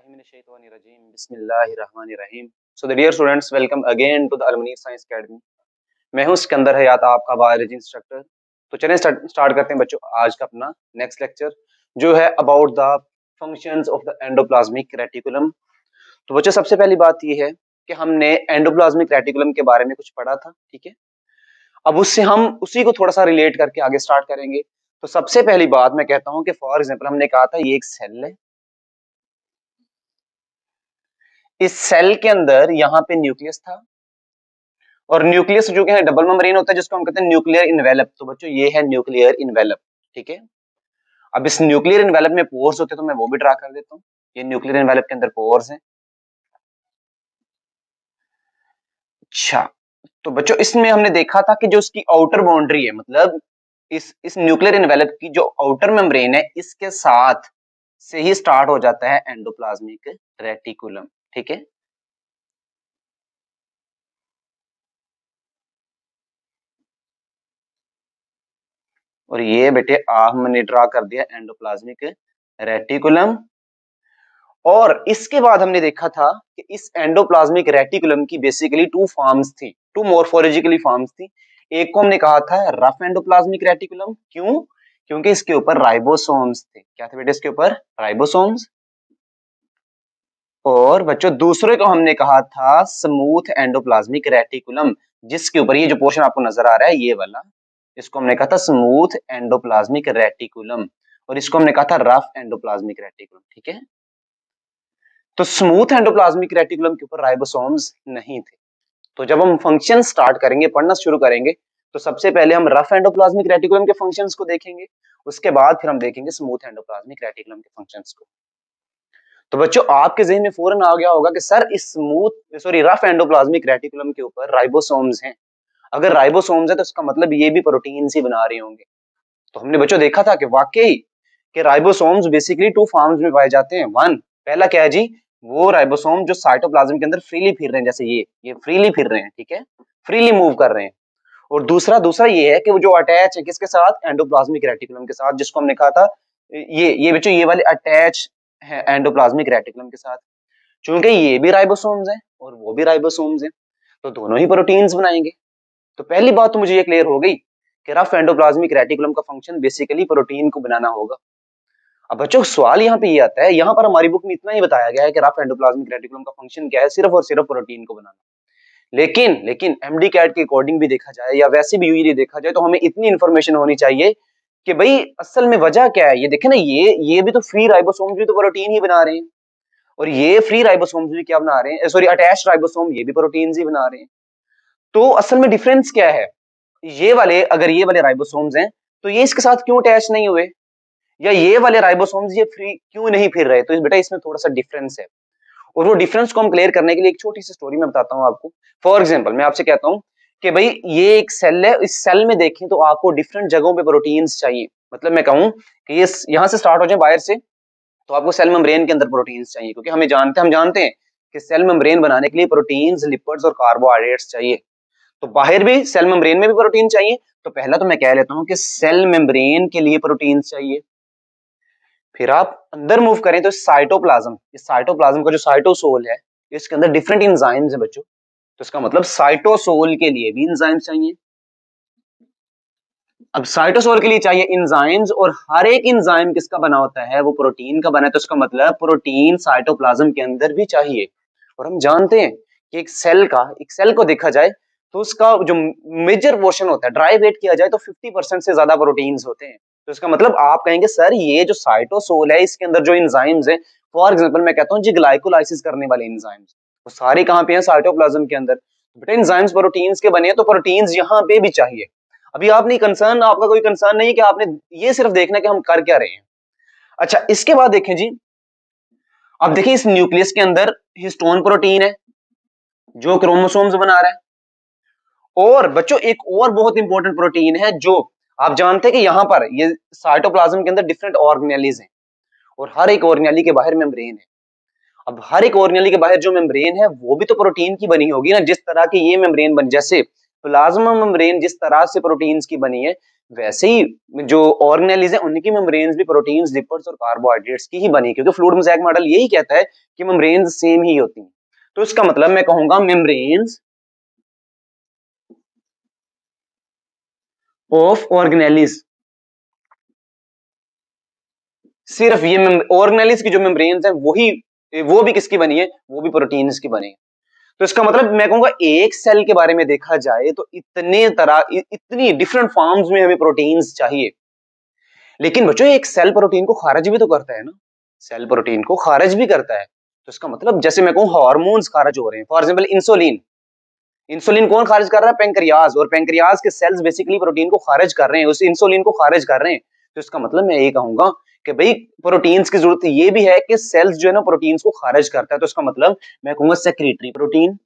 Bismillahirrahmanirrahim. Bismillahirrahmanirrahim. So the dear students, welcome again to the Almani Science Academy. मैं हूं सिकंदर हयात, आपका biology instructor. तो चलें स्टार्ट करते हैं बच्चों आज का अपना नेक्स्ट लेक्चर, जो है about the functions of the endoplasmic reticulum. तो बच्चों सबसे पहली बात ये है कि हमने एंडोप्लाज्मिक रेटिकुलम के बारे में कुछ पढ़ा था, ठीक है। अब उससे हम उसी को थोड़ा सा रिलेट करके आगे स्टार्ट करेंगे। तो सबसे पहली बात मैं कहता हूं कि फॉर एग्जाम्पल हमने कहा था ये एक सेल है। इस सेल के अंदर यहाँ पे न्यूक्लियस था, और न्यूक्लियस जो है डबल मेम्ब्रेन होता है, जिसको हम कहते हैं न्यूक्लियर इन्वेलप। तो बच्चों ये है न्यूक्लियर इन्वेलप, ठीक है। अब इस न्यूक्लियर इन्वेलप में पोर्स होते हैं, तो मैं वो भी ड्रा कर देता हूँ। ये न्यूक्लियर इन्वेलप के अंदर पोर्स हैं। अच्छा, तो बच्चों इसमें हमने देखा था कि जो उसकी आउटर बाउंड्री है, मतलब इस न्यूक्लियर इन्वेलप की जो आउटर मेम्ब्रेन है, इसके साथ से ही स्टार्ट हो जाता है एंडोप्लाज्मिक रेटिकुलम, ठीक है। और ये बेटे हमने ड्रा कर दिया एंडोप्लाज्मिक रेटिकुलम। और इसके बाद हमने देखा था कि इस एंडोप्लाज्मिक रेटिकुलम की बेसिकली टू फॉर्म्स थी, टू मॉर्फोलॉजिकली फॉर्म्स थी। एक को हमने कहा था रफ एंडोप्लाज्मिक रेटिकुलम। क्यों? क्योंकि इसके ऊपर राइबोसोम्स थे। क्या थे बेटे इसके ऊपर? राइबोसोम्स। और बच्चों दूसरे को हमने कहा था स्मूथ एंडोप्लाज्मिक रेटिकुलम, जिसके ऊपर ये जो पोर्शन आपको नजर आ रहा है ये वाला, इसको हमने कहा था स्मूथ एंडोप्लाज्मिक रेटिकुलम। और इसको हमने कहा था रफ एंडोप्लाज्मिक रेटिकुलम, ठीक है। तो स्मूथ एंडोप्लाज्मिक रेटिकुलम के ऊपर राइबोसोम्स नहीं थे। तो जब हम फंक्शन स्टार्ट करेंगे, पढ़ना शुरू करेंगे, तो सबसे पहले हम रफ एंडोप्लाज्मिक रेटिकुलम के फंक्शंस को देखेंगे। उसके बाद फिर हम देखेंगे स्मूथ एंडोप्लाज्मिक रेटिकुलम के फंक्शंस को। तो बच्चों आपके ज़हन में फौरन आ गया होगा कि सर इस रफ एंडोप्लाज्मिक रेटिकुलम के ऊपर राइबोसोम्स हैं। अगर राइबोसोम्स है तो इसका मतलब ये भी प्रोटीन्स ही बना रहे होंगे। तो हमने बच्चों देखा था कि वाकई कि राइबोसोम्स बेसिकली टू फॉर्म्स में पाए जाते हैं। वन, पहला क्या है जी? वो राइबोसोम जो साइटोप्लाज्म के अंदर फ्रीली फिर रहे हैं, जैसे ये फ्रीली फिर रहे हैं, ठीक है, फ्रीली मूव कर रहे हैं। और दूसरा दूसरा ये है कि वो जो अटैच है किसके साथ? एंडोप्लाज्मिक रेटिकुलम के साथ, जिसको हमने कहा था ये बच्चों ये वाले अटैच है एंडोप्लाज्मिक रेटिकुलम के साथ। चूंकि ये भी राइबोसोम्स हैं और वो भी राइबोसोम्स हैं, तो दोनों ही प्रोटीन्स बनाएंगे। तो पहली बात तो मुझे ये क्लियर हो गई कि रफ एंडोप्लाज्मिक रेटिकुलम का फंक्शन बेसिकली प्रोटीन को बनाना होगा। अब बच्चों सवाल यहाँ पे ये आता है, यहाँ पर हमारी बुक में इतना ही बताया गया है कि रफ एंडोप्लाज्मिक रेटिकुलम का फंक्शन क्या है, सिर्फ और सिर्फ प्रोटीन को बनाना। लेकिन लेकिन एमडी कैट के अकॉर्डिंग भी देखा जाए या वैसे भी यूजली देखा जाए, तो हमें इतनी इंफॉर्मेशन होनी चाहिए कि भाई असल में वजह क्या है। ये देखे ना, ये भी तो फ्री राइबोसोम्स भी तो प्रोटीन ही बना रहे हैं, और ये फ्री राइबोसोम्स भी क्या बना रहे हैं, सॉरी अटैच्ड राइबोसोम ये भी प्रोटीन्स ही बना रहे हैं। तो असल में डिफरेंस क्या है? ये वाले अगर ये वाले राइबोसोम्स हैं, तो ये इसके साथ क्यों अटैच नहीं हुए, या ये वाले राइबोसोम्स ये फ्री क्यों नहीं फिर रहे? तो बेटा इसमें थोड़ा सा डिफरेंस है, और वो डिफरेंस को हम क्लियर करने के लिए एक छोटी सी स्टोरी में बताता हूँ आपको। फॉर एग्जांपल मैं आपसे कहता हूँ कि भाई ये एक सेल है, इस सेल में देखें तो आपको डिफरेंट जगहों पे प्रोटीन्स चाहिए। मतलब मैं कहूँ कि ये यहाँ से स्टार्ट हो जाए बाहर से, तो आपको सेल मेम्ब्रेन के अंदर प्रोटीन्स चाहिए, क्योंकि हम जानते हैं कि सेल मेम्ब्रेन बनाने के लिए प्रोटीन्स, लिपिड्स और कार्बोहाइड्रेट्स चाहिए। तो बाहर भी सेल मेम्ब्रेन में भी प्रोटीन चाहिए। तो पहला तो मैं कह लेता हूँ कि सेल मेम्ब्रेन के लिए प्रोटीन्स चाहिए। फिर आप अंदर मूव करें तो साइटोप्लाज्म, इस साइटोप्लाज्म का जो साइटोसोल है, इसके अंदर डिफरेंट एंजाइम्स है बच्चों। तो इसका मतलब साइटोसोल के लिए भी एंजाइम्स चाहिए। अब साइटोसोल के लिए चाहिए एंजाइम्स, और हर एक एंजाइम किसका बना होता है? वो प्रोटीन का बना है। तो इसका मतलब प्रोटीन साइटोप्लाज्म के अंदर भी चाहिए। और हम जानते हैं कि एक सेल को देखा जाए तो उसका जो मेजर पोर्शन होता है, ड्राई वेट किया जाए तो 50% से ज्यादा प्रोटीन्स होते हैं। तो इसका मतलब आप कहेंगे सर ये जो साइटोसोल है इसके अंदर जो एंजाइम्स हैं, फॉर एग्जांपल मैं कहता हूँ जी ग्लाइकोलाइसिस करने वाले एंजाइम्स, वो सारे कहाँ पे हैं? साइटोप्लाज्म के अंदर। बेटा एंजाइम्स प्रोटीन्स के बने हैं, तो प्रोटीन्स यहाँ पे भी चाहिए। अभी आपका कोई कंसर्न नहीं है कि आपने ये सिर्फ देखना है कि हम कर क्या रहे हैं। अच्छा, इसके बाद देखें जी, अब देखिए इस न्यूक्लियस के अंदर हिस्टोन प्रोटीन है जो क्रोमोसोम्स बना रहा है। और बच्चों एक और बहुत इंपॉर्टेंट प्रोटीन है, जो आप जानते हैं कि यहाँ पर ये साइटोप्लाज्म के अंदर डिफरेंट ऑर्गेनेलीज हैं, और हर एक ऑर्गेनेली के बाहर मेम्ब्रेन है। अब हर एक ऑर्गेनेली के बाहर जो मेम्ब्रेन है वो भी तो प्रोटीन की बनी होगी ना, जिस तरह की ये मेम्ब्रेन बनी, जैसे प्लाज्मा मेम्ब्रेन जिस तरह से प्रोटीन्स की बनी है, वैसे ही जो ऑर्गेनेलिज है उनकी मेम्ब्रेन्स भी प्रोटीन्स, लिपिड्स और कार्बोहाइड्रेट्स की ही बनी है, क्योंकि फ्लूइड मोज़ेक मॉडल यही कहता है कि मेम्ब्रेन्स सेम ही होती हैं। तो इसका मतलब मैं कहूंगा मेम्ब्रेन्स ऑफ ऑर्गेनेलिज, सिर्फ ये ऑर्गेनेलिज की जो मेम्ब्रेन्स है वही, वो भी किसकी बनी है, वो भी प्रोटीन्स की बनी है। तो इसका मतलब मैं कहूंगा एक सेल के बारे में देखा जाए तो इतने तरह इतनी डिफरेंट फॉर्म्स में हमें प्रोटीन्स चाहिए। लेकिन बच्चों एक सेल प्रोटीन को खारिज भी तो करता है ना, सेल प्रोटीन को खारिज भी करता है। तो इसका मतलब जैसे मैं कहूँ हार्मोन्स खारिज हो रहे हैं, फॉर एग्जांपल इंसुलिन, इंसुलिन कौन खारिज कर रहा है, पेंक्रियाज, और पेंक्रियाज के सेल्स बेसिकली प्रोटीन को खारिज कर रहे हैं, उस इंसुलिन को खारिज कर रहे हैं। तो इसका मतलब मैं ये कहूंगा कि भाई प्रोटीन्स की जरूरत ये भी है कि सेल्स जो है ना प्रोटीन्स को खारिज करता है। तो इसका मतलब मैं कहूंगा सेक्रेटरी प्रोटीन,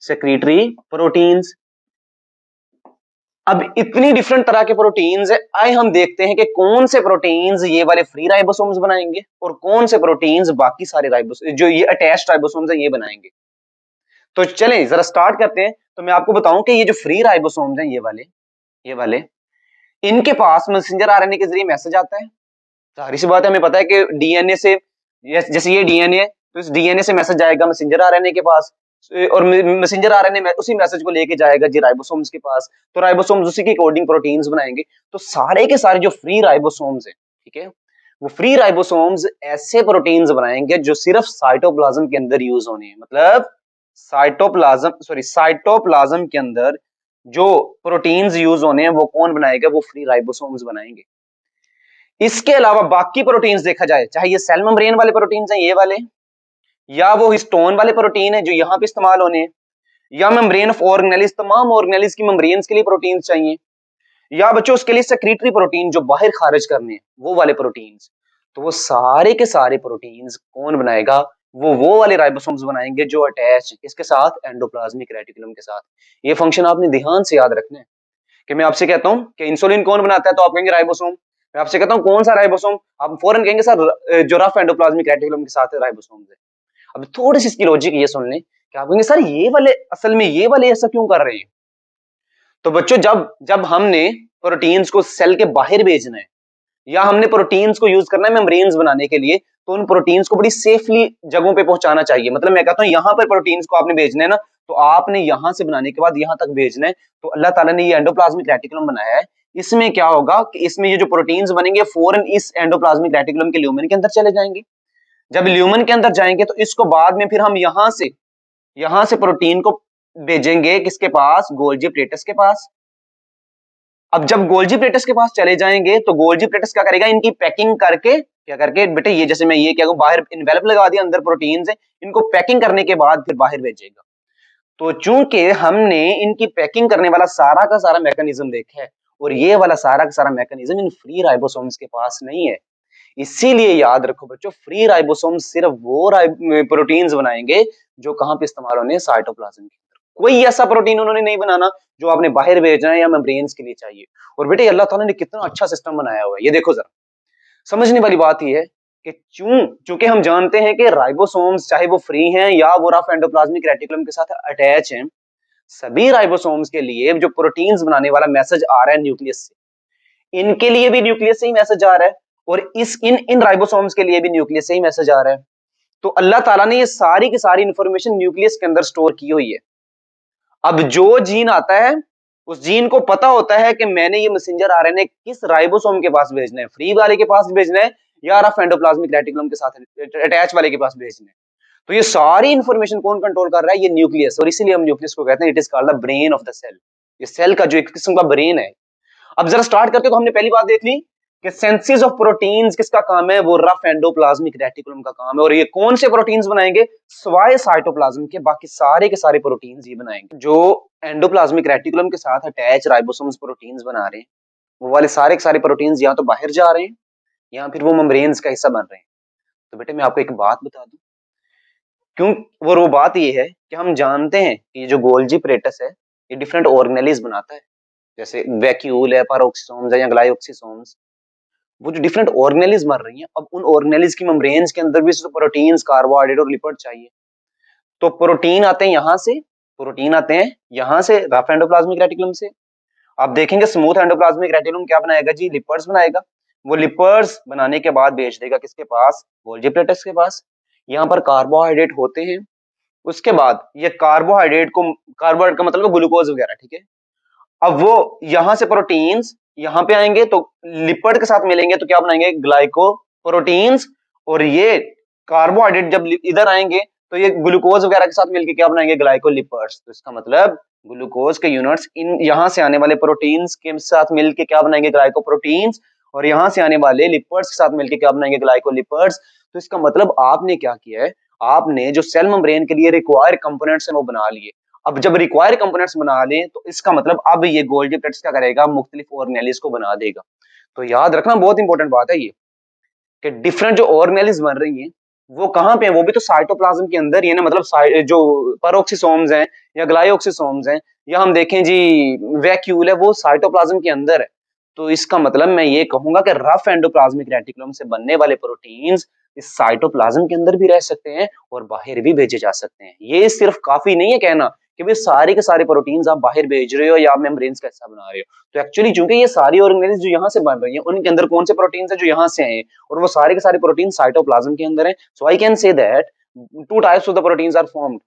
सेक्रेटरी प्रोटीन्स। अब इतनी डिफरेंट तरह के प्रोटीन्स है, आए हम देखते हैं कि कौन से प्रोटीन्स ये वाले फ्री राइबोसोम्स बनाएंगे और कौन से प्रोटीन्स बाकी सारे राइबोसोम जो ये अटैच्ड राइबोसोम्स है ये बनाएंगे। तो चलें जरा स्टार्ट करते हैं। तो मैं आपको बताऊं कि ये जो फ्री राइबोसोम्स हैं ये वाले इनके पास मैसेंजर आरएनए के जरिए मैसेज आता है। जाहिर सी बात है, हमें पता है कि डीएनए से, जैसे ये डीएनए है तो इस डीएनए से मैसेज जाएगा मैसेंजर आरएनए के पास, और मैसेंजर आरएनए उसी मैसेज को लेके जाएगा जी राइबोसोम्स के पास, तो राइबोसोम्स उसी की कोडिंग प्रोटीन्स बनाएंगे। तो सारे के सारे जो फ्री राइबोसोम्स हैं, ठीक है, वो फ्री राइबोसोम्स ऐसे प्रोटीन्स बनाएंगे जो सिर्फ साइटोप्लाज्म के अंदर यूज होने हैं। मतलब साइटोप्लाज्म के अंदर जो प्रोटीन्स यूज होने हैं वो कौन बनाएगा, वो फ्री राइबोसोम्स बनाएंगे। इसके अलावा बाकी प्रोटीन्स देखा जाए, चाहे ये सेल मेम्ब्रेन वाले प्रोटीन्स हैं ये वाले, या वो हिस्टोन वाले प्रोटीन है जो यहाँ पे इस्तेमाल होने हैं, या मेम्ब्रेन ऑफ ऑर्गेनेलिज, तमाम ऑर्गेनेलिज की मेम्ब्रेन्स के लिए प्रोटीन्स चाहिए, या बच्चों उसके लिए सेक्रेटरी प्रोटीन जो बाहर खारिज करने हैं वो वाले प्रोटीन्स। तो वो सारे के सारे प्रोटीन्स कौन बनाएगा, वो वाले राइबोसोम्स बनाएंगे जो अटैच इसके साथ एंडोप्लाज्मिक रेटिकुलम के साथ। ये फंक्शन आपने ध्यान से याद रखना है कि मैं आपसे कहता हूं कि इंसुलिन कौन बनाता है तो आप कहेंगे राइबोसोम, मैं आपसे कहता हूं कौन सा राइबोसोम, आप फौरन कहेंगे सर जो रफ एंडोप्लाज्मिक रेटिकुलम के साथ राइबोसोम है। अब थोड़ी सी इसकी लॉजिक ये सुन लें कि आप कहेंगे सर ये वाले असल में ये वाले ऐसा क्यों कर रहे हैं। तो बच्चों जब जब हमने प्रोटीन्स को सेल के बाहर भेजना है या हमने प्रोटीन्स को यूज करना है मेम्ब्रेन्स बनाने के लिए, तो उन प्रोटीन्स को बड़ी सेफली जगहों पे पहुंचाना चाहिए। मतलब मैं कहता हूं यहां पर प्रोटीन्स को आपने भेजना है ना, तो आपने यहां से बनाने के बाद यहां तक भेजना है। तो अल्लाह ताला ने ये एंडोप्लाज्मिक रेटिकुलम बनाया है, इसमें क्या होगा कि इसमें ये जो प्रोटीन्स बनेंगे फौरन इस एंडोप्लाज्मिक रेटिकुलम के ल्यूमेन के अंदर चले जाएंगे। जब ल्यूमेन के अंदर जाएंगे तो इसको बाद में फिर हम यहां से प्रोटीन को भेजेंगे किसके पास, गोल्जी प्लेटस के पास। अब जब गोल्जी प्लेटस के पास चले जाएंगे तो गोल्जी प्लेटस क्या करेगा, इनकी पैकिंग करके, क्या करके बेटे, ये जैसे मैं ये क्या बाहर इन्वेलप लगा दिया, अंदर प्रोटीन्स है, इनको पैकिंग करने के बाद फिर बाहर भेजेगा। तो चूंकि हमने इनकी पैकिंग करने वाला सारा का सारा मैकेनिज्म देखा है और ये वाला सारा का सारा मैकेनिज्म इन फ्री राइबोसोम्स के पास नहीं है, इसीलिए याद रखो बच्चों फ्री राइबोसोम्स सिर्फ वो प्रोटीन्स बनाएंगे जो कहां पे इस्तेमाल होने हैं, साइटोप्लाज्म के अंदर। कोई ऐसा प्रोटीन उन्होंने नहीं बनाना जो आपने बाहर भेजना है या मेम्ब्रेन्स के लिए चाहिए। और बेटे अल्लाह ताला ने कितना अच्छा सिस्टम बनाया हुआ है, ये देखो जरा। समझने वाली बात यह है कि चूंकि हम जानते हैं कि राइबोसोम्स चाहे वो फ्री हैं या वो रफ एंडोप्लाज्मिक रेटिकुलम के साथ अटैच हैं, सभी राइबोसोम्स के लिए जो प्रोटीन्स बनाने वाला मैसेज आ रहा है न्यूक्लियस से, इनके लिए भी न्यूक्लियस से ही मैसेज आ रहा है और इस इन इन राइबोसोम्स के लिए भी न्यूक्लियस से ही मैसेज आ रहा है। तो अल्लाह ताला ने ये सारी की सारी इंफॉर्मेशन न्यूक्लियस के अंदर स्टोर की हुई है। अब जो जीन आता है उस जीन को पता होता है कि मैंने ये मैसेंजर आरएनए किस राइबोसोम के पास भेजना है, फ्री वाले के पास भेजना है या रफ एंडोप्लाज्मिक रेटिकुलम के साथ अटैच वाले के पास भेजना है। तो ये सारी इंफॉर्मेशन कौन कंट्रोल कर रहा है, ये न्यूक्लियस, और इसीलिए हम न्यूक्लियस को कहते हैं it is called the brain of the cell. ये सेल का जो एक किस्म का ब्रेन है। अब जरा स्टार्ट करते तो हमने पहली बात देख ली कि सेंसिस ऑफ प्रोटीन्स किसका काम है, वो रफ एंडोप्लाज्मिक रेटिकुलम का काम है। और ये कौन से प्रोटीन्स बनाएंगे, स्वाय साइटोप्लाज्म के बाकी सारे के सारे प्रोटीन्स ये बनाएंगे। जो एंडोप्लाज्मिक रेटिकुलम के साथ अटैच राइबोसोम्स प्रोटीन्स बना रहे हैं वो वाले सारे के सारे प्रोटीन्स या तो बाहर जा रहे हैं या फिर वो मेम्ब्रेन्स का हिस्सा बन रहे हैं। तो बेटे मैं आपको एक बात बता दूं, क्यों वो बात ये है कि हम जानते हैं कि जो गोल्जी प्लेटस है ये डिफरेंट ऑर्गेनेलिज बनाता है, जैसे वैक्यूल है, पैरोक्सिसोम्स है या ग्लाइकोक्सिसोम्स। वो जो डिफरेंट ऑर्गेनेलिज मर रही हैं, अब उन ऑर्गेनेलिज की मेम्ब्रेन्स के अंदर भी प्रोटीन्स, कार्बोहाइड्रेट और लिपिड चाहिए। तो प्रोटीन आते हैं यहाँ से, प्रोटीन आते हैं यहाँ से रफ एंडोप्लाज्मिक रेटिकुलम से। आप देखेंगे स्मूथ एंडोप्लाज्मिक रेटिकुलम क्या बनाएगा जी, लिपर्ड्स बनाएगा। वो लिपर्ड्स बनाने के बाद भेज देगा किसके पास, गोल्जी प्लेटस के पास। यहाँ पर कार्बोहाइड्रेट होते हैं, उसके बाद ये कार्बोहाइड्रेट का मतलब है ग्लूकोज वगैरह, ठीक है। अब वो यहाँ से प्रोटीन्स यहाँ पे आएंगे तो लिपिड के साथ मिलेंगे तो क्या बनाएंगे, ग्लाइकोप्रोटीन्स। और ये कार्बोहाइड्रेट जब इधर आएंगे तो ये ग्लूकोज वगैरह के साथ मिलके क्या बनाएंगे, ग्लाइकोलिपिड्स। तो इसका मतलब ग्लूकोज के यूनिट्स इन यहाँ से आने वाले प्रोटीन्स के साथ मिलके क्या बनाएंगे, ग्लाइकोप्रोटीन्स। और यहाँ से आने वाले लिपिड्स के साथ मिलके क्या बनाएंगे, ग्लाइकोलिपिड्स। तो इसका मतलब आपने क्या किया है, आपने जो सेल मेम्ब्रेन के लिए रिक्वायर्ड कंपोनेंट्स हैं वो बना लिए। अब जब रिक्वायर्ड कंपोनेंट्स बना लें तो इसका मतलब अब ये गोल्गी प्लेटस क्या करेगा, मुख्तलिफ ऑर्गेनेल्स को बना देगा। तो याद रखना बहुत इंपॉर्टेंट बात है ये कि डिफरेंट जो ऑर्गेनेल्स बन रही हैं वो कहाँ पे है, वो भी तो साइटोप्लाज्म के अंदर ही है ना। मतलब जो पेरोक्सिसोम्स हैं या ग्लाइओक्सिसोम्स हैं या हम देखें जी वैक्यूल है, वो साइटोप्लाज्म के अंदर है। तो इसका मतलब मैं ये कहूंगा कि रफ एंडोप्लाज्मिक रेटिकुलम से बनने वाले प्रोटीन्स इस साइटोप्लाज्म के अंदर भी रह सकते हैं और बाहर भी भेजे जा सकते हैं। ये सिर्फ काफी नहीं है कहना कि भाई सारे के सारे प्रोटीन्स आप बाहर भेज रहे हो या आप मेम्ब्रेन्स का हिस्सा बना रहे हो। तो एक्चुअली चूंकि ये सारी ऑर्गेनेल्स जो यहाँ से बन रही हैं उनके अंदर कौन से प्रोटीन्स हैं जो यहाँ से आए हैं और वो सारे के सारे प्रोटीन साइटोप्लाज्म के अंदर हैं। So I can say that two types of the proteins are formed.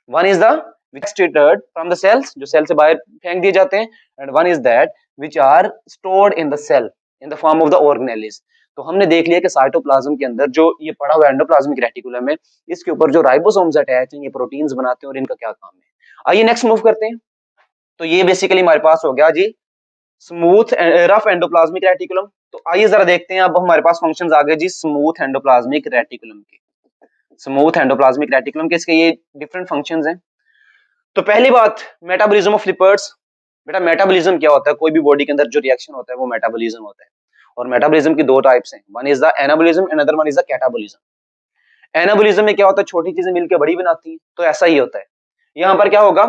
One is the extracted from the cells, जो सेल से बाहर फेंक दिए जाते हैं, and one is that which are stored in the cell in the form of the organelles। तो हमने देख लिया कि साइटोप्लाज्म के अंदर जो ये पड़ा हुआ एंडोप्लाज्मिक रेटिकुलम है, इसके ऊपर जो राइबोसोम्स अटैच हैं, ये प्रोटीन्स बनाते हैं और इनका क्या काम है। आइए नेक्स्ट मूव करते हैं। तो ये बेसिकली हमारे पास हो गया जी स्मूथ रफ एंडोप्लाज्मिक रेटिकुलम। तो आइए जरा देखते हैं अब हमारे पास फंक्शंस आ गए जी स्मूथ एंडोप्लाज्मिक रेटिकुलम के। स्मूथ एंडोप्लाज्मिक रेटिकुलम के इसके ये डिफरेंट फंक्शंस हैं। तो पहली बात, मेटाबॉलिज्म ऑफ लिपिड्स। बेटा मेटाबॉलिज्म क्या होता है, कोई भी बॉडी के अंदर जो रिएक्शन होता है वो मेटाबॉलिज्म होता है। और मेटाबॉलिज्म की दो टाइप्स हैं, one is the anabolism and other one is the catabolism. Anabolism में क्या होता है, छोटी चीजें मिलकर बड़ी बनाती हैं, तो ऐसा ही होता है। यहाँ पर क्या होगा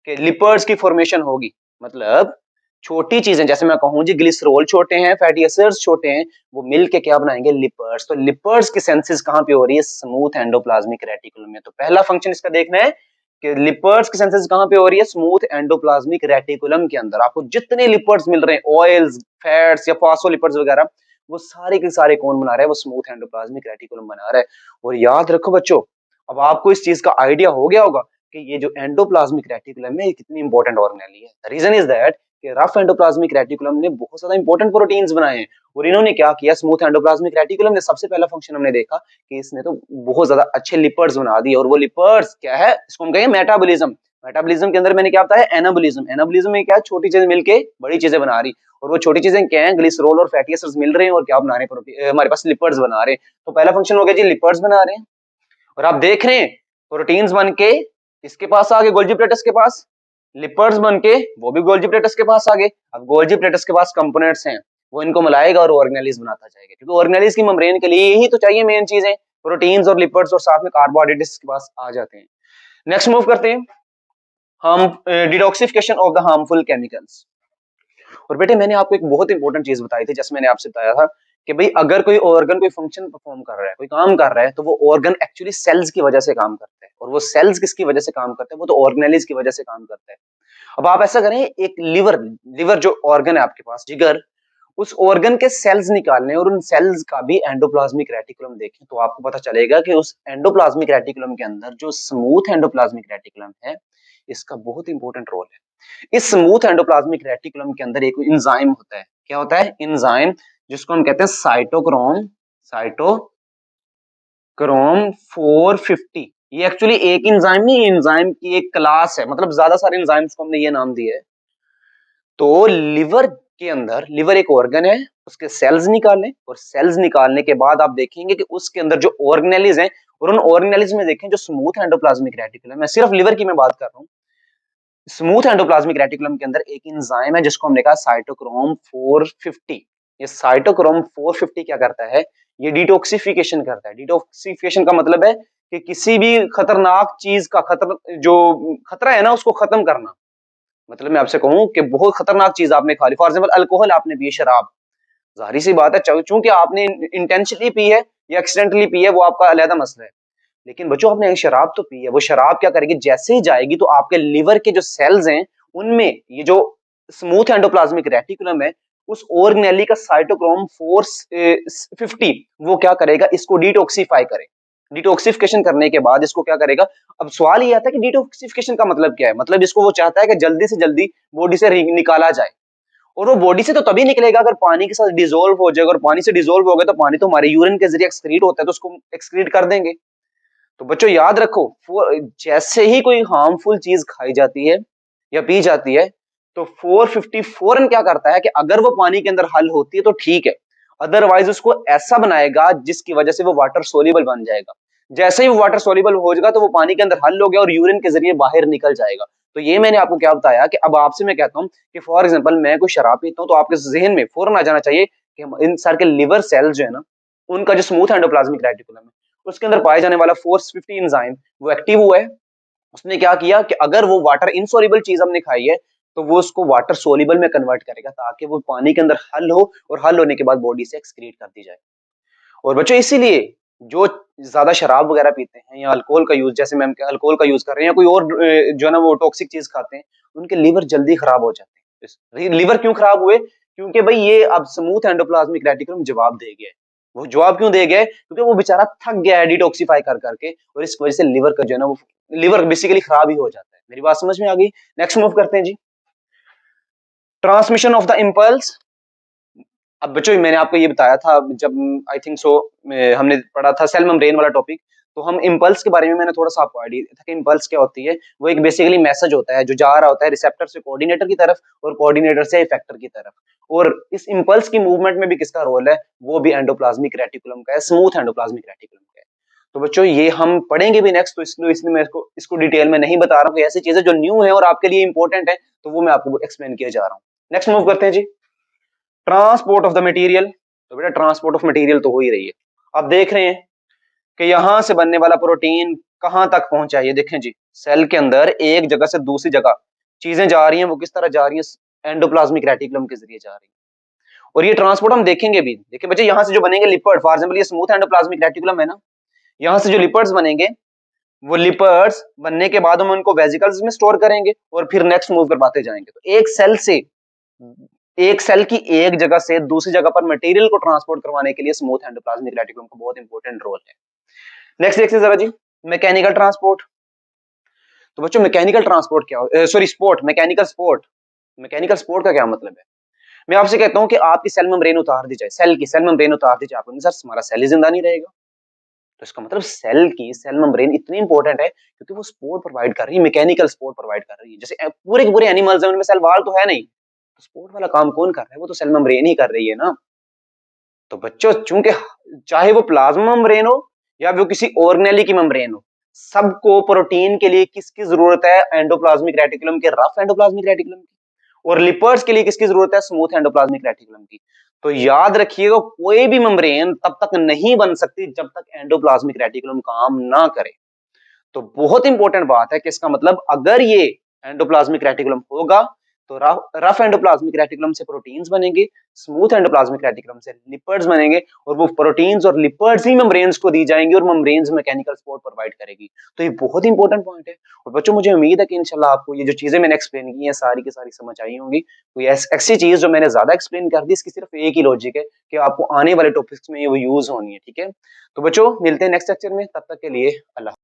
कि लिपिड्स की फॉर्मेशन होगी, मतलब छोटी चीजें, जैसे मैं कहूँ जी ग्लिसरॉल छोटे हैं, फैटी एसिड्स छोटे हैं, वो मिलके क्या बनाएंगे, लिपिड्स। तो लिपिड्स की सेंसिस कहाँ पे हो रही है, स्मूथ एंडोप्लाज्मिक रेटिकुलम में। तो पहला फंक्शन इसका देखना है कि लिपिड्स की सिंथेसिस कहां पे हो रही है, स्मूथ एंडोप्लाज्मिक रेटिकुलम के अंदर। आपको जितने लिपिड्स मिल रहे हैं, ऑयल्स, फैट्स या फॉस्फोलिपिड्स वगैरह, वो सारे के सारे कौन बना रहा है, वो स्मूथ एंडोप्लाज्मिक रेटिकुलम बना रहा है। और याद रखो बच्चों, अब आपको इस चीज का आइडिया हो गया होगा कि ये जो एंडोप्लाज्मिक रेटिकुलम है ये कितनी इंपॉर्टेंट ऑर्गेनेल है। रीजन इज दैट कि रफ एंडोप्लाज्मिक रेटिकुलम ने बहुत ज्यादा इंपॉर्टेंट प्रोटीन्स बनाए हैं। और इन्होंने क्या किया, स्मूथ एंडोप्लाज्मिक रेटिकुलम ने सबसे पहला फंक्शन हमने देखा कि इसने तो बहुत ज्यादा अच्छे लिपिड्स बना दिए। और वो लिपिड्स क्या है, इसको हम कहेंगे मेटाबॉलिज्म। मेटाबॉलिज्म के अंदर मैंने क्या बताया, एनाबॉलिज्म। एनाबॉलिज्म में क्या है, छोटी चीजें मिलके बड़ी चीजें बना रही। और वो छोटी चीजें क्या है, ग्लिसरॉल और फैटी एसिड्स मिल रहे हैं और क्या बना रहे हैं, हमारे पास लिपिड्स बना रहे हैं। तो पहला फंक्शन हो गया जी, लिपिड्स बना रहे हैं। और आप देख रहे हैं प्रोटीन्स बन के इसके पास आ गए, गोल्जी प्लेटस के पास। लिपिड्स बन के वो भी गोल्जी प्लेटस के पास आ गए। अब गोल्जी प्लेटस के पास कंपोनेंट्स हैं, वो इनको मिलाएगा और ऑर्गेनेल्स बनाता जाएगा, क्योंकि ऑर्गेनेल्स की मेम्ब्रेन के लिए यही तो चाहिए मेन चीजें, प्रोटीन्स और लिपिड्स और साथ में कार्बोहाइड्रेट्स के पास आ जाते हैं। नेक्स्ट मूव करते हैं हम detoxification of the harmful chemicals. और बेटे मैंने आपको एक बहुत इंपॉर्टेंट चीज बताई थी, जैसे मैंने आपसे बताया था कि भाई अगर कोई ऑर्गन कोई फंक्शन परफॉर्म कर रहा है, कोई काम कर रहा है, तो वो ऑर्गन एक्चुअली सेल्स की वजह से काम करता है। और वो सेल्स किसकी वजह से काम करते हैं, वो तो ऑर्गेनेल्स की वजह से काम करता है। अब आप ऐसा करें, एक लिवर जो ऑर्गन है आपके पास, जिगर, उस ऑर्गन के सेल्स निकालने और उन सेल्स का भी एंडोप्लाज्मिक रेटिकुलम देखें तो आपको पता चलेगा कि उस एंडोप्लाज्मिक रेटिकुलम के अंदर जो स्मूथ एंडोप्लाज्मिक रेटिकुलम है, इसका बहुत इंपॉर्टेंट रोल है। इस स्मूथ एंडोप्लाज्मिक रेटिकुलम के अंदर एक एंजाइम होता है, क्या होता है, एंजाइम, जिसको हम कहते हैं साइटोक्रोम 450। ये एक्चुअली एक एंजाइम नहीं, एंजाइम की एक क्लास है, मतलब ज्यादा सारे एंजाइम्स को हमने ये नाम दिया है। तो लिवर के अंदर, लिवर एक ऑर्गन है, उसके सेल्स निकालने और सेल्स निकालने के बाद आप देखेंगे कि उसके अंदर जो ऑर्गेनेल्स हैं, और उन ऑर्गेनेल्स में देखें जो स्मूथ एंडोप्लाज्मिक रेटिकुलम है, सिर्फ लिवर की मैं बात कर रहा हूं। स्मूथ एंडोप्लाज्मिक रेटिकुलम के अंदर एक एंजाइम है जिसको हमने कहा साइटोक्रोम 450। ये साइटोक्रोम 450 क्या करता है, ये डिटॉक्सिफिकेशन करता है। डिटॉक्सिफिकेशन का मतलब है कि किसी भी खतरनाक चीज का जो खतरा है ना, उसको खत्म करना। मतलब मैं आपसे कहूं कि बहुत खतरनाक चीज आपने खा ली, फॉर एग्जाम्पल अल्कोहल आपने पी, शराब, जाहिर सी बात है चूंकि आपने इंटेंशनली पी है या एक्सीडेंटली पी है, वो आपका अलग मसला है। लेकिन बच्चों आपने शराब तो पी है, वो शराब क्या करेगी, जैसे ही जाएगी तो आपके लिवर के जो सेल्स हैं उनमें ये जो स्मूथ एंडोप्लाज्मिक रेटिकुलम है, उस ऑर्गेनेली का साइटोक्रोम 450 वो क्या करेगा, इसको डिटॉक्सिफाई करे। डिटॉक्सिफिकेशन करने के बाद इसको क्या करेगा, अब सवाल ये आता है कि डिटॉक्सिफिकेशन का मतलब क्या है, मतलब इसको वो चाहता है कि जल्दी से जल्दी बॉडी से निकाला जाए, और वो बॉडी से तो तभी निकलेगा अगर पानी के साथ डिसॉल्व हो जाएगा, और पानी से डिसॉल्व हो गया तो पानी तो हमारे यूरिन के जरिए एक्सक्रीट होता है, तो उसको एक्सक्रीट कर देंगे। तो बच्चों याद रखो, जैसे ही कोई हार्मफुल चीज खाई जाती है या पी जाती है, तो 450 फौरन क्या करता है कि अगर वो पानी के अंदर हल होती है तो ठीक है, अदरवाइज उसको ऐसा बनाएगा जिसकी वजह से वो वाटर सोल्यूबल बन जाएगा। जैसे ही वो वाटर सोल्यूबल हो जाएगा तो वो पानी के अंदर हल हो गया और यूरिन के जरिए बाहर निकल जाएगा। तो ये मैंने आपको क्या बताया कि अब आपसे मैं कहता हूँ कि फॉर एग्जाम्पल मैं कोई शराब पीता हूँ, तो आपके जहन में फौरन आ जाना चाहिए कि इन सर के लिवर सेल्स जो है ना, उनका जो स्मूथ एंडोप्लाज्मिक रेटिकुलम है, उसके अंदर पाए जाने वाला 450 एंजाइम वो एक्टिव हुआ है। उसने क्या किया कि अगर वो वाटर इनसॉल्युबल चीज हमने खाई है, तो वो उसको वाटर सोल्युबल में कन्वर्ट करेगा, ताकि वो पानी के अंदर हल हो, और हल होने के बाद बॉडी से एक्सक्रीट कर दी जाए। और बच्चों इसीलिए जो ज्यादा शराब वगैरह पीते हैं या अल्कोहल का यूज, जैसे मैम अल्कोहल का यूज कर रहे हैं या कोई और जो है ना वो टॉक्सिक चीज खाते हैं, उनके लिवर जल्दी खराब हो जाते हैं। लिवर क्यों खराब हुए? क्योंकि भाई ये अब स्मूथ एंडोप्लाज्मिक रेटिकुलम जवाब दे गया है। वो जवाब क्यों दे गया है? क्योंकि वो बेचारा थक गया है डिटॉक्सिफाई कर करके, और इस वजह से लिवर का जो है ना वो लिवर बेसिकली खराब ही हो जाता है। मेरी बात समझ में आ गई? नेक्स्ट मूव करते हैं जी। Transmission of the impulse. अब बच्चों मैंने आपको ये बताया था जब आई थिंक सो हमने पढ़ा था सेल मेम्ब्रेन वाला टॉपिक, तो हम इम्पल्स के बारे में मैंने थोड़ा सा आपको आइडिया दिया था कि इम्पल्स क्या होती है। वो एक बेसिकली मैसेज होता है जो जा रहा होता है रिसेप्टर से कोऑर्डिनेटर की तरफ और कोऑर्डिनेटर से इफेक्टर की तरफ, और इस इम्पल्स की मूवमेंट में भी किसका रोल है? वो भी एंडोप्लाज्मिक रेटिकुलम का है, स्मूथ एंडोप्लाज्मिक रेटिकुलम का है। तो बच्चों ये हम पढ़ेंगे भी नेक्स्ट, तो इसलिए मैं इसको डिटेल में नहीं बता रहा हूँ, ऐसी चीजें जो न्यू है और आपके लिए इंपॉर्टेंट है, तो वो मैं आपको एक्सप्लेन किया जा रहा हूँ। नेक्स्ट मूव करते हैं जी। Transport of the material. तो बेटा ट्रांसपोर्ट ऑफ मटेरियल तो हो ही रही है। अब देख रहे हैं कि यहां से बनने वाला प्रोटीन कहां तक पहुंचा है। ये देखें जी, सेल के अंदर एक जगह से दूसरी जगह चीजें जा रही हैं, वो किस तरह जा रही हैं? एंडोप्लाज्मिक रेटिकुलम के जरिए जा रही हैं। और ये ट्रांसपोर्ट हम देखेंगे भी। देखिए बच्चे, यहां से जो बनेंगे लिपिड, फॉर एग्जांपल ये स्मूथ एंडोप्लाज्मिक रेटिकुलम है ना, यहां से जो लिपिड्स बनेंगे, वो लिपिड्स बनने के बाद हम उनको वेसिकल्स में स्टोर करेंगे और फिर नेक्स्ट मूव करवाते जाएंगे। तो एक सेल की एक जगह से दूसरी जगह पर मटेरियल को ट्रांसपोर्ट करवाने के लिए स्मूथ एंडोप्लाज्मिक रेटिकुलम का बहुत इंपॉर्टेंट रोल है। नेक्स्ट देखिए जरा जी, मैकेनिकल ट्रांसपोर्ट। तो बच्चों मैकेनिकल ट्रांसपोर्ट क्या, sorry sport, mechanical sport. Mechanical sport का क्या मतलब है? मैं आपसे कहता हूं कि आपकी सेल मेम्ब्रेन उतार दी जाए, सेल की सेल मेम्ब्रेन उतार दी जाए, आप सर हमारा सेल ही जिंदा नहीं रहेगा। तो इसका मतलब सेल मेम्ब्रेन इतनी इंपॉर्टेंट है क्योंकि वो सपोर्ट प्रोवाइड कर रही है, मैकेनिकल सपोर्ट प्रोवाइड कर रही है। जैसे पूरे के पूरे एनिमल्स हैं, उनमें सेल वॉल तो है नहीं, तो सपोर्ट वाला काम कौन कर रहा है? वो तो सेल मेम्ब्रेन ही कर रही है ना। तो बच्चों चूंकि चाहे वो प्लाज्मा मेम्ब्रेन हो या वो किसी ऑर्गेनेली की मेम्ब्रेन हो, सबको प्रोटीन के लिए किसकी जरूरत है? एंडोप्लाज्मिक रेटिकुलम के, रफ एंडोप्लाज्मिक रेटिकुलम की। और लिपर्स के लिए किसकी जरूरत है? स्मूथ एंडोप्लाज्मिक रेटिकुलम की। तो याद रखिएगा, कोई भी मेम्ब्रेन तब तक नहीं बन सकती जब तक एंडोप्लाज्मिक रेटिकुलम काम ना करे। तो बहुत इंपॉर्टेंट बात है कि इसका मतलब अगर ये एंडोप्लाज्मिक रेटिकुलम होगा तो रफ एंडोप्लाज्मिक रेटिकुलम से प्रोटीन्स बनेंगे, स्मूथ एंडोप्लाज्मिक रेटिकुलम से लिपिड्स बनेंगे, और वो प्रोटीन्स और लिपिड्स ही मेम्ब्रेन्स को दी जाएंगी और मेम्ब्रेन्स मैकेनिकल सपोर्ट प्रोवाइड करेगी। तो ये बहुत इंपॉर्टेंट पॉइंट है। और बच्चों मुझे उम्मीद है कि इंशाल्लाह आपको ये जो चीजें मैंने एक्सप्लेन की हैं सारी की सारी समझ आई होंगी। कोई ऐसी चीज जो मैंने ज्यादा एक्सप्लेन कर दी, इसकी सिर्फ एक ही लॉजिक है कि आपको आने वाले टॉपिक्स में ये वो यूज होनी है। ठीक है, तो बच्चों मिलते हैं नेक्स्ट लेक्चर में, तब तक के लिए अल्लाह।